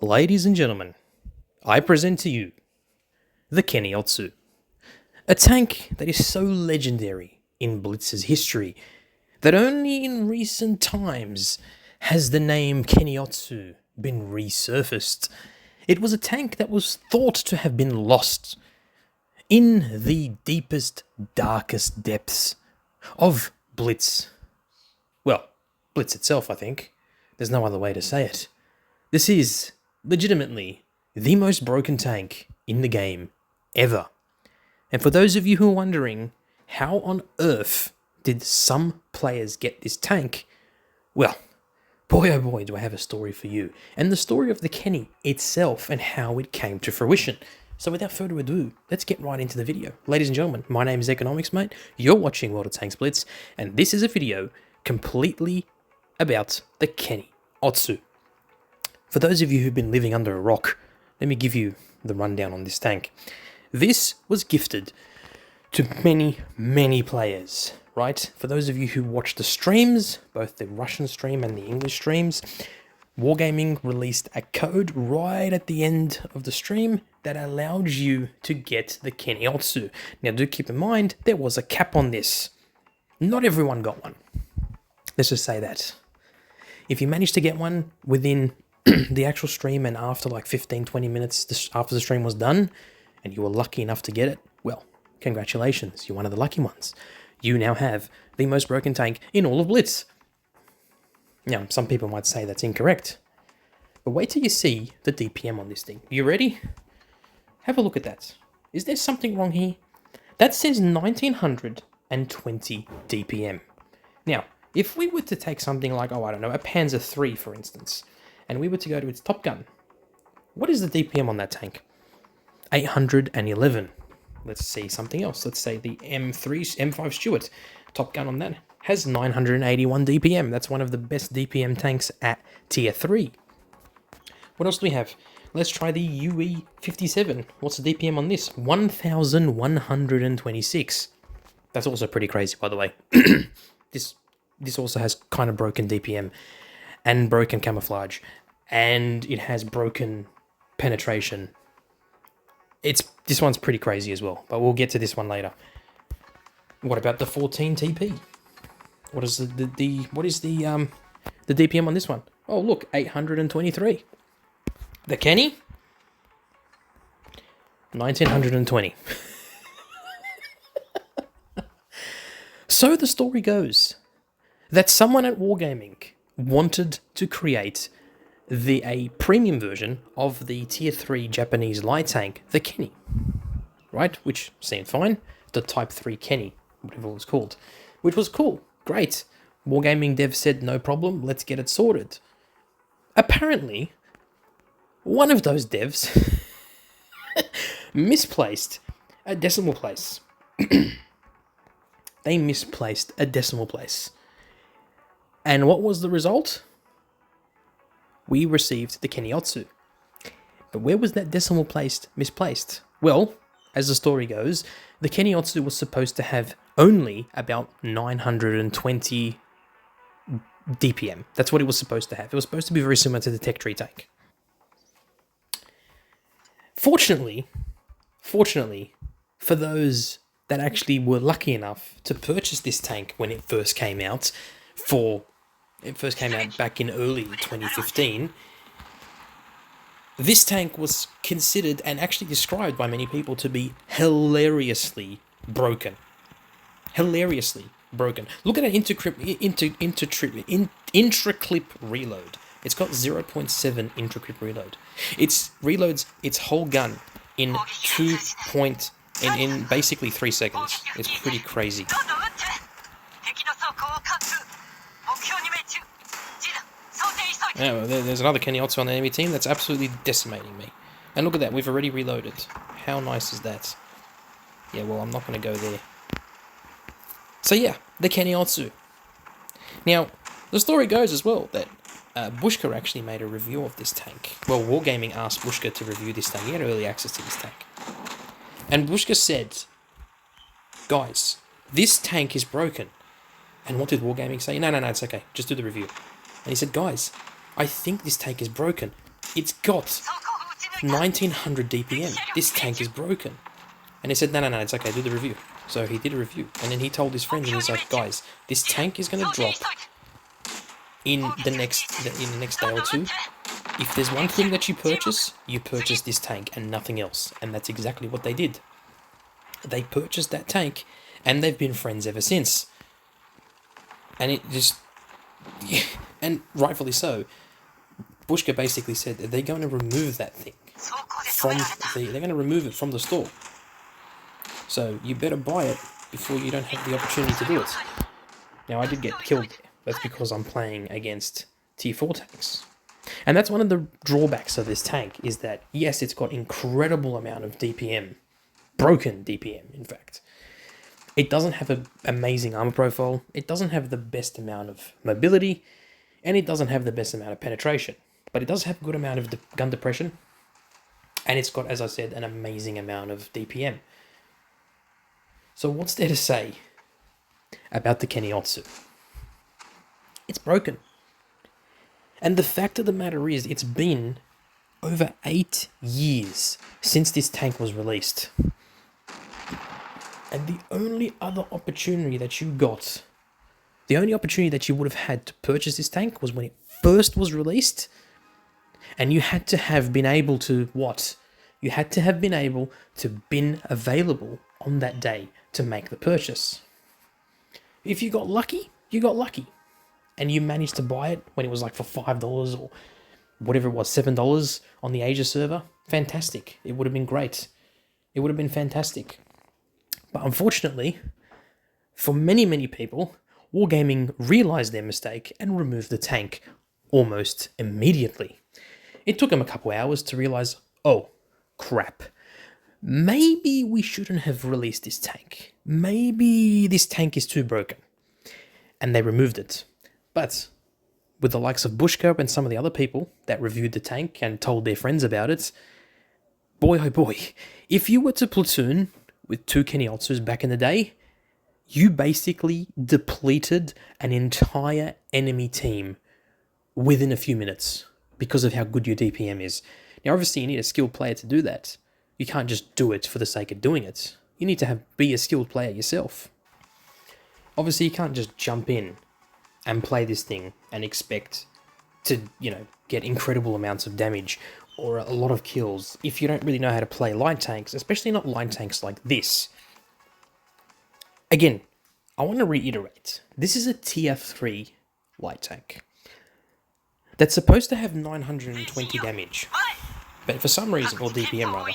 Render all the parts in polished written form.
Ladies and gentlemen, I present to you the Keni-Otsu, a tank that is so legendary in Blitz's history that only in recent times has the name Keni-Otsu been resurfaced. It was a tank that was thought to have been lost in the deepest, darkest depths of Blitz. Well, Blitz itself, I think. There's no other way to say it. This is legitimately the most broken tank in the game ever. And for those of you who are wondering, how on earth did some players get this tank? Well, boy oh boy do I have a story for you. And the story of the Keni itself and how it came to fruition. So without further ado, let's get right into the video. Ladies and gentlemen, my name is Economics Mate, you're watching World of Tanks Blitz, and this is a video completely about the Keni-Otsu. For those of you who've been living under a rock, let me give you the rundown on this tank. This was gifted to many, many players, right? For those of you who watch the streams, both the Russian stream and the English streams, Wargaming released a code right at the end of the stream that allowed you to get the Keni-Otsu. Now do keep in mind, there was a cap on this. Not everyone got one. Let's just say that. If you managed to get one within the actual stream and after like 15-20 minutes after the stream was done and you were lucky enough to get it, well, congratulations, you're one of the lucky ones. You now have the most broken tank in all of Blitz. Now, some people might say that's incorrect, but wait till you see the DPM on this thing. You ready? Have a look at that. Is there something wrong here? That says 1920 DPM. Now, if we were to take something like, I don't know, a Panzer III, for instance, and we were to go to its Top Gun, what is the DPM on that tank? 811. Let's see something else. Let's say the M5 Stuart, Top Gun on that, has 981 DPM. That's one of the best DPM tanks at Tier 3. What else do we have? Let's try the UE-57. What's the DPM on this? 1126. That's also pretty crazy, by the way. This also has kind of broken DPM and broken camouflage, and it has broken penetration. This one's pretty crazy as well, but we'll get to this one later. What about the 14 TP? What is the DPM on this one? Oh look, 823. The Keni, 1920. So the story goes that someone at Wargaming wanted to create a premium version of the Tier 3 Japanese light tank, the Keni, right? Which seemed fine. The Type 3 Keni, whatever it was called, which was cool, great. Wargaming dev said, no problem, let's get it sorted. Apparently, one of those devs misplaced a decimal place. They misplaced a decimal place. And what was the result? We received the Keni-Otsu. But where was that decimal place misplaced? Well, as the story goes, the Keni-Otsu was supposed to have only about 920 DPM. That's what it was supposed to have. It was supposed to be very similar to the Tech Tree tank. Fortunately, for those that actually were lucky enough to purchase this tank when it first came out, back in early 2015, this tank was considered and actually described by many people to be hilariously broken. Hilariously broken. Look at an intraclip reload. It's got 0.7 intraclip reload. It reloads its whole gun in basically 3 seconds. It's pretty crazy. Yeah, there's another Keni-Otsu on the enemy team that's absolutely decimating me. And look at that, we've already reloaded. How nice is that? Yeah, well, I'm not going to go there. So yeah, the Keni-Otsu. Now, the story goes as well that Bushka actually made a review of this tank. Well, Wargaming asked Bushka to review this tank. He had early access to this tank. And Bushka said, guys, this tank is broken. And what did Wargaming say? No, it's okay. Just do the review. And he said, guys, I think this tank is broken. It's got 1900 DPM. This tank is broken. And he said, no, it's okay, do the review. So he did a review. And then he told his friends, and he's like, guys, this tank is going to drop in the next day or two. If there's one thing that you purchase this tank and nothing else. And that's exactly what they did. They purchased that tank, and they've been friends ever since. And it just... and rightfully so. Bushka basically said that they're going to remove that thing they're going to remove it from the store. So you better buy it before you don't have the opportunity to do it. Now, I did get killed there. That's because I'm playing against tier 4 tanks. And that's one of the drawbacks of this tank, is that, yes, it's got incredible amount of DPM. Broken DPM, in fact. It doesn't have an amazing armor profile. It doesn't have the best amount of mobility. And it doesn't have the best amount of penetration. But it does have a good amount of gun depression. And it's got, as I said, an amazing amount of DPM. So what's there to say about the Keni-Otsu? It's broken. And the fact of the matter is, it's been over 8 years since this tank was released. And the only other opportunity that you got, the only opportunity that you would have had to purchase this tank was when it first was released. And you had to have been able to, what? You had to have been able to been available on that day to make the purchase. If you got lucky, you got lucky. And you managed to buy it when it was like for $5 or whatever it was, $7 on the Asia server. Fantastic. It would have been great. It would have been fantastic. But unfortunately, for many, many people, Wargaming realized their mistake and removed the tank almost immediately. It took them a couple hours to realize, oh, crap. Maybe we shouldn't have released this tank. Maybe this tank is too broken. And they removed it. But with the likes of Bushka and some of the other people that reviewed the tank and told their friends about it, boy oh boy, if you were to platoon with 2 Keni-Otsus back in the day, you basically depleted an entire enemy team within a few minutes because of how good your DPM is. Now, obviously, you need a skilled player to do that. You can't just do it for the sake of doing it. You need to be a skilled player yourself. Obviously, you can't just jump in and play this thing and expect to, get incredible amounts of damage or a lot of kills if you don't really know how to play light tanks, especially not light tanks like this. Again, I want to reiterate, this is a tier 3 light tank that's supposed to have 920 damage, but for some reason, or DPM rather,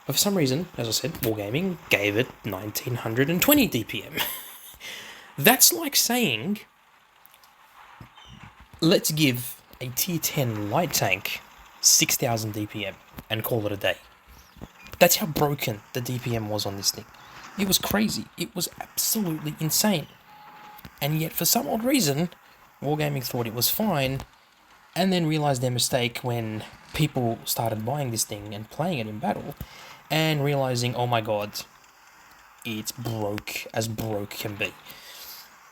but for some reason, as I said, Wargaming gave it 1920 DPM. That's like saying, let's give a tier 10 light tank 6000 DPM and call it a day. That's how broken the DPM was on this thing. It was crazy. It was absolutely insane. And yet, for some odd reason, Wargaming thought it was fine, and then realized their mistake when people started buying this thing and playing it in battle, and realizing, oh my god, it's broke as broke can be.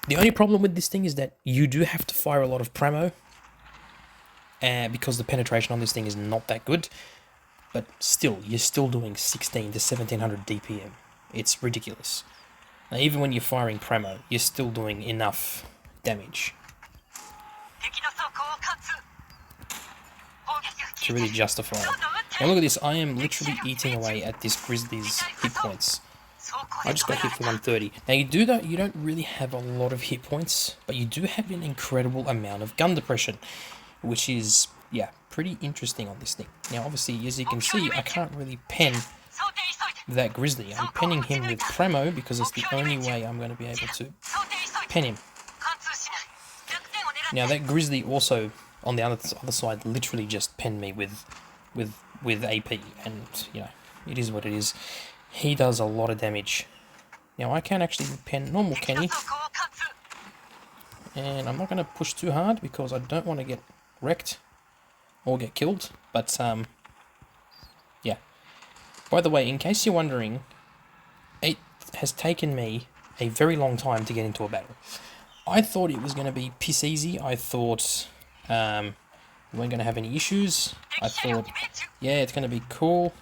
The only problem with this thing is that you do have to fire a lot of pramo, because the penetration on this thing is not that good, but still, you're still doing 16 to 1700 DPM. It's ridiculous. Now, even when you're firing pramo, you're still doing enough damage to really justify it. Now look at this, I am literally eating away at this Grizzly's hit points. I just got hit for 130. Now you don't really have a lot of hit points, but you do have an incredible amount of gun depression, which is, pretty interesting on this thing. Now obviously, as you can see, I can't really pen that Grizzly. I'm penning him with Premo because it's the only way I'm going to be able to pen him. Now that Grizzly also, on the other side, literally just penned me with AP, and it is what it is. He does a lot of damage. Now I can actually pen normal Kenny, and I'm not going to push too hard because I don't want to get wrecked or get killed, but yeah. By the way, in case you're wondering, it has taken me a very long time to get into a battle. I thought it was going to be piss easy. I thought we weren't going to have any issues, I thought, yeah, it's going to be cool.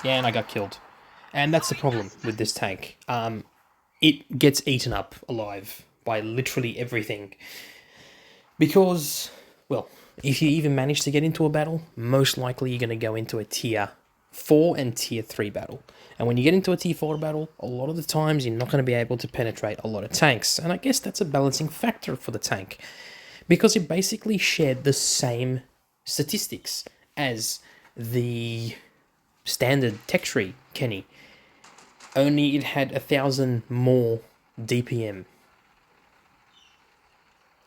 Yeah, and I got killed. And that's the problem with this tank. It gets eaten up alive by literally everything. Because, well, if you even manage to get into a battle, most likely you're going to go into a tier 4 and tier 3 battle. And when you get into a tier 4 battle, a lot of the times you're not going to be able to penetrate a lot of tanks. And I guess that's a balancing factor for the tank. Because it basically shared the same statistics as the standard tech tree Keni. Only it had 1,000 more DPM.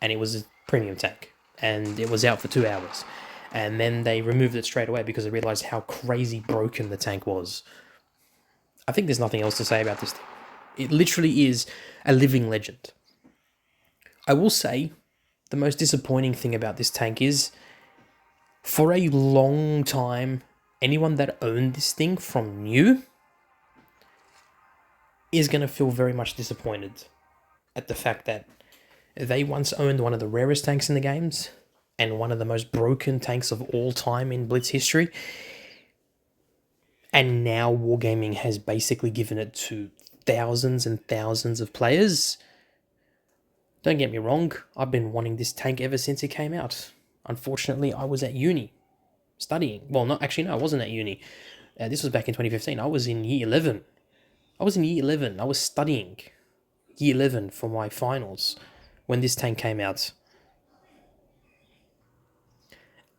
And it was a premium tank. And it was out for 2 hours. And then they removed it straight away because they realized how crazy broken the tank was. I think there's nothing else to say about this thing. It literally is a living legend. I will say, the most disappointing thing about this tank is, for a long time, anyone that owned this thing from new is going to feel very much disappointed at the fact that they once owned one of the rarest tanks in the games and one of the most broken tanks of all time in Blitz history. And now Wargaming has basically given it to thousands and thousands of players. Don't get me wrong, I've been wanting this tank ever since it came out. Unfortunately, I was at uni studying. Well, no, I wasn't at uni. This was back in 2015. I was in year 11. I was studying year 11 for my finals when this tank came out.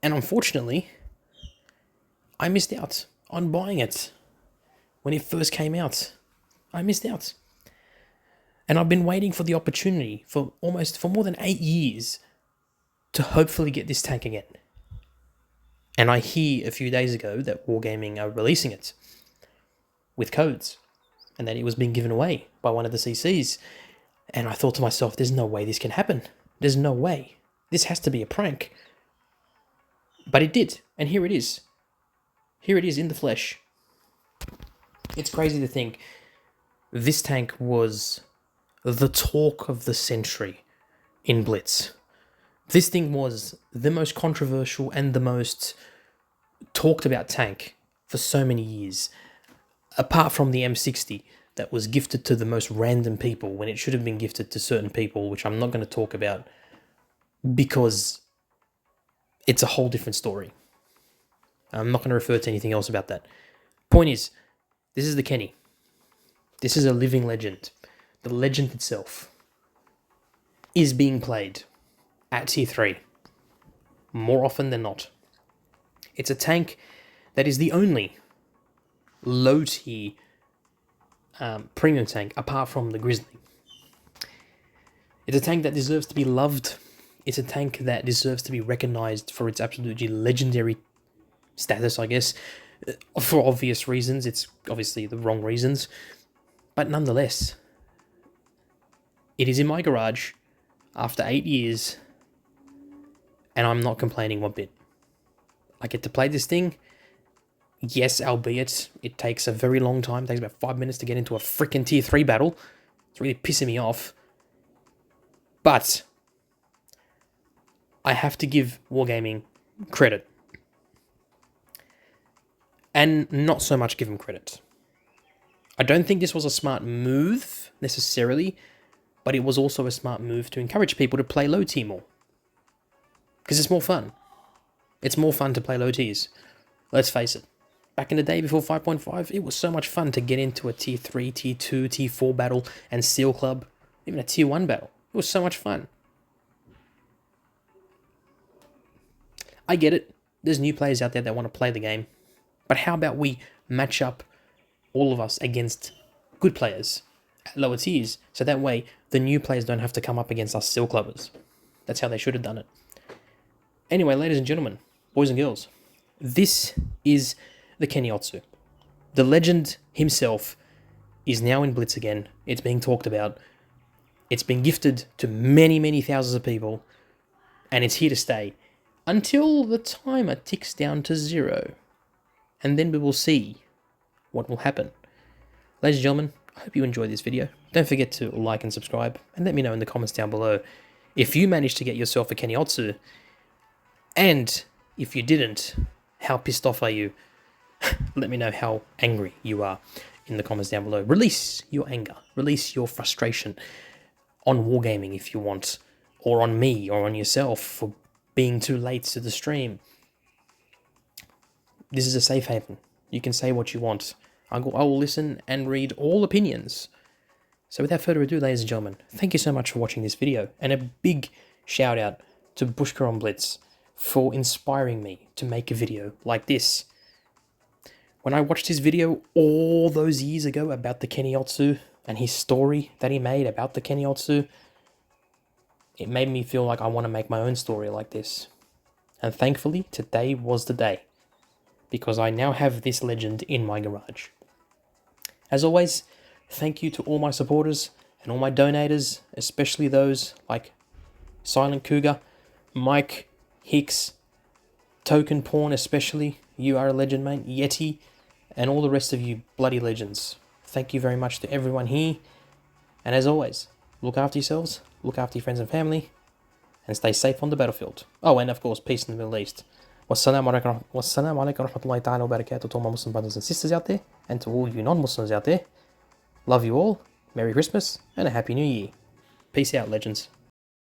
And unfortunately, I missed out on buying it when it first came out. I missed out. And I've been waiting for the opportunity for more than 8 years to hopefully get this tank again. And I hear a few days ago that Wargaming are releasing it with codes and that it was being given away by one of the CCs. And I thought to myself, there's no way this can happen. There's no way. This has to be a prank. But it did. And here it is. Here it is in the flesh. It's crazy to think this tank was the talk of the century in Blitz. This thing was the most controversial and the most talked about tank for so many years. Apart from the M60 that was gifted to the most random people when it should have been gifted to certain people, which I'm not going to talk about because it's a whole different story. I'm not going to refer to anything else about that. Point is, this is the Keni. This is a living legend. The legend itself is being played at tier 3 more often than not. It's a tank that is the only low tier premium tank apart from the Grizzly. It's a tank that deserves to be loved. It's a tank that deserves to be recognized for its absolutely legendary status, I guess. For obvious reasons. It's obviously the wrong reasons. But nonetheless, it is in my garage after 8 years, and I'm not complaining one bit. I get to play this thing. Yes, albeit it takes a very long time. It takes about 5 minutes to get into a freaking tier 3 battle. It's really pissing me off. But I have to give Wargaming credit. And not so much give them credit. I don't think this was a smart move, necessarily, but it was also a smart move to encourage people to play low tier more. Because it's more fun. It's more fun to play low tiers. Let's face it. Back in the day before 5.5, it was so much fun to get into a tier 3, tier 2, tier 4 battle and Steel Club, even a tier 1 battle. It was so much fun. I get it. There's new players out there that want to play the game. But how about we match up all of us against good players at lower tiers, so that way the new players don't have to come up against us Steel Clubbers. That's how they should have done it. Anyway, ladies and gentlemen, boys and girls, this is the Keni-Otsu. The legend himself is now in Blitz again. It's being talked about. It's been gifted to many, many thousands of people, and it's here to stay until the timer ticks down to 0. And then we will see what will happen. Ladies and gentlemen, I hope you enjoyed this video. Don't forget to like and subscribe, and let me know in the comments down below If you managed to get yourself a Keni-Otsu, and if you didn't, how pissed off are you? Let me know how angry you are in the comments down below. Release your anger. Release your frustration on Wargaming if you want, or on me, or on yourself for being too late to the stream. This is a safe haven. You can say what you want. I will listen and read all opinions. So without further ado, ladies and gentlemen, thank you so much for watching this video, and a big shout out to Gun-Blitz for inspiring me to make a video like this. When I watched his video all those years ago about the Keni-Otsu and his story that he made about the Keni-Otsu, it made me feel like I want to make my own story like this. And thankfully, today was the day, because I now have this legend in my garage. As always, thank you to all my supporters and all my donators, especially those like Silent Cougar, Mike, Hicks, Token Porn especially, you are a legend mate, Yeti, and all the rest of you bloody legends. Thank you very much to everyone here, and as always, look after yourselves, look after your friends and family, and stay safe on the battlefield. Oh, and of course, peace in the Middle East. Wassalamu alaikum warahmatullahi ta'ala wa barakatuh to all my Muslim brothers and sisters out there, and to all you non-Muslims out there. Love you all, Merry Christmas, and a Happy New Year. Peace out, legends.